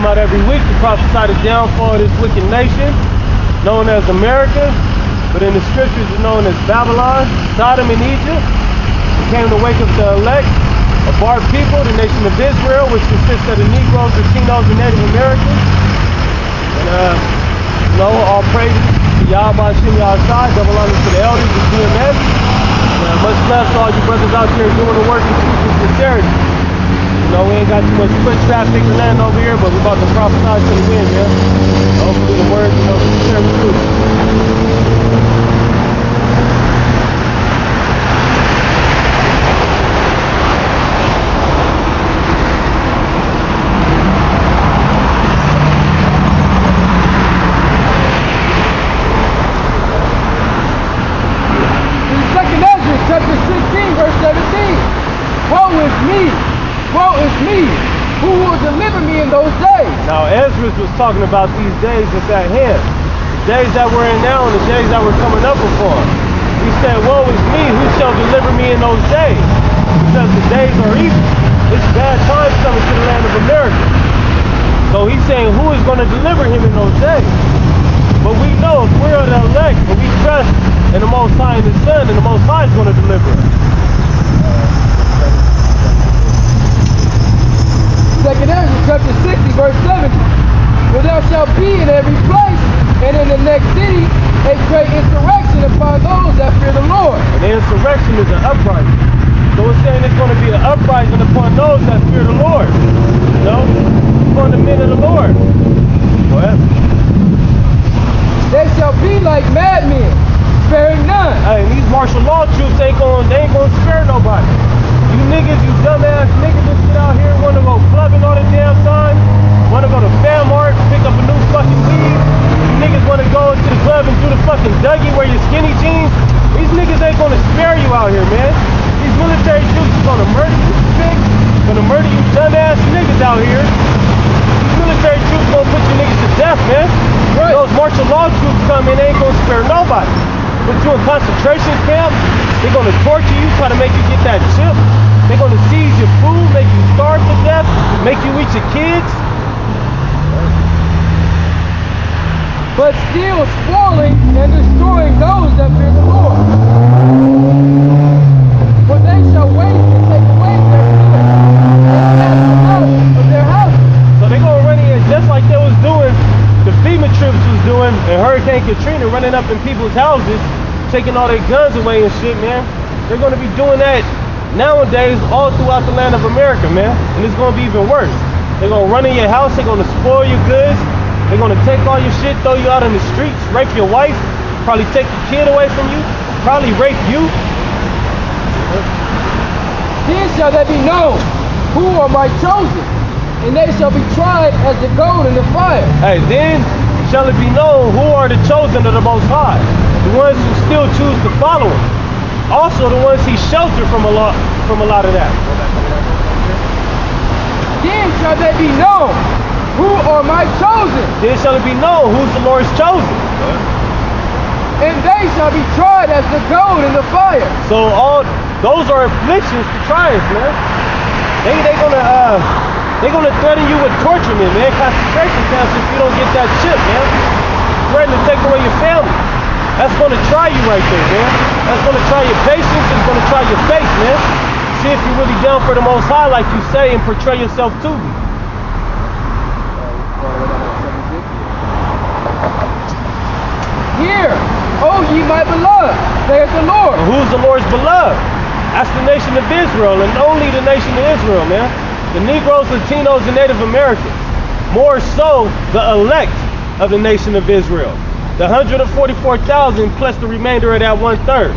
out every week to prophesy the downfall of this wicked nation, known as America, but in the scriptures it's known as Babylon, Sodom, and Egypt. He came to wake up the elect of our people, the nation of Israel, which consists of the Negroes, Latinos, and Native Americans. And all praises to Yahweh Shem Yahshai, double honor to the elders of GMS. Much love to all you brothers out there doing the work and teaching sincerity. We ain't got too much foot traffic or nothing over here, but we're about to prophesy to the wind, man. Hopefully the word, share the truth. Woe is me, who will deliver me in those days? Now Ezra was talking about these days that's at hand, the days that we're in now and the days that we're coming up upon. He said, woe is me, who shall deliver me in those days? Because the days are evil. It's bad times coming to the land of America. So he's saying, who is going to deliver him in those days? But we know if we're the elect, and we trust in the Most High and His Son, and the Most High is going to deliver us. Second Ezra chapter 60 verse 70. For there shall be in every place and in the next city a great insurrection upon those that fear the Lord. And the insurrection is an uprising. So it's saying it's going to be an uprising upon those that fear the Lord. Upon the men of the Lord. Go ahead. They shall be like madmen, sparing none. Hey, and these martial law troops they ain't gonna spare nobody. You niggas, you dumbass niggas that sit out here want to go clubbing all the damn time, want to go to Famart, pick up a new fucking weed. You niggas want to go into the club and do the fucking Dougie, wear your skinny jeans. These niggas ain't gonna spare you out here, man. These military troops is gonna murder you, bitch. Gonna murder you dumbass niggas out here. These military troops gonna put you niggas to death, man. Right. Those martial law troops come in, they ain't gonna spare nobody. Put you in concentration camp. They're gonna torture you, try to make you get that chip. They're gonna seize your food, make you starve to death, make you eat your kids. But still spoiling and destroying those that fear the Lord. For they shall waste and take away their goods and cast them out of their houses. So they're gonna run in just like they was doing, the FEMA troops was doing, and Hurricane Katrina running up in people's houses, taking all their guns away and shit, man. They're gonna be doing that nowadays all throughout the land of America, man. And it's gonna be even worse. They're gonna run in your house, they're gonna spoil your goods, they're gonna take all your shit, throw you out in the streets, rape your wife, probably take your kid away from you, probably rape you. Then shall they be known who are my chosen, and they shall be tried as the gold in the fire. Hey, then shall it be known who are the chosen of the Most High, the ones who still choose to follow him. Also the ones he sheltered from a lot of that. Then shall they be known who are my chosen. Then shall it be known who's the Lord's chosen. And they shall be tried as the gold in the fire. So all those are afflictions to try us, man. They're gonna threaten you with torturement, man. Concentration camps if you don't get that chip, man. Threaten to take away your family. That's gonna try you right there, man. That's gonna try your patience. It's gonna try your faith, man. See if you're really down for the Most High, like you say, and portray yourself to me. Hear, O ye my beloved, saith the Lord. And who's the Lord's beloved? That's the nation of Israel, and only the nation of Israel, man. The Negroes, Latinos, and Native Americans. More so, the elect of the nation of Israel. The 144,000 plus the remainder of that 1/3.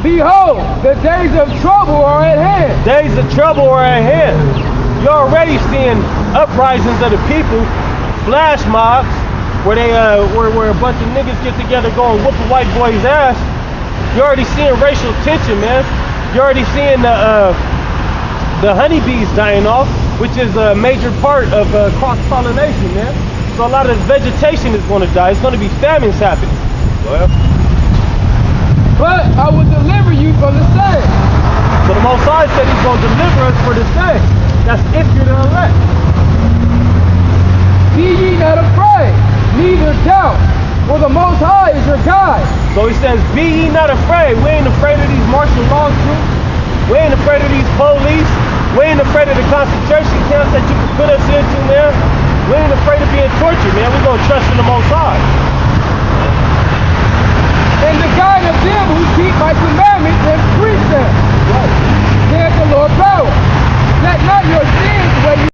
Behold, the days of trouble are at hand. Days of trouble are at hand. You're already seeing uprisings of the people, flash mobs, where a bunch of niggas get together going whoop a white boy's ass. You're already seeing racial tension, man. You're already seeing the honeybees dying off, which is a major part of cross-pollination, man. So a lot of vegetation is going to die. It's going to be famines happening. Well, but I will deliver you from the same. So the Most High said he's going to deliver us for the same. That's if you're the elect. neither doubt, for the Most High is your guide. So he says, be ye not afraid. We ain't afraid of these martial law troops. We ain't afraid of these police. We ain't afraid of the concentration camps that you can put us into, man. We ain't afraid of being tortured, man. We're going to trust in the Most High. And the guide of them who keep my commandments and precepts, saith the Lord power. Let not your sins weigh you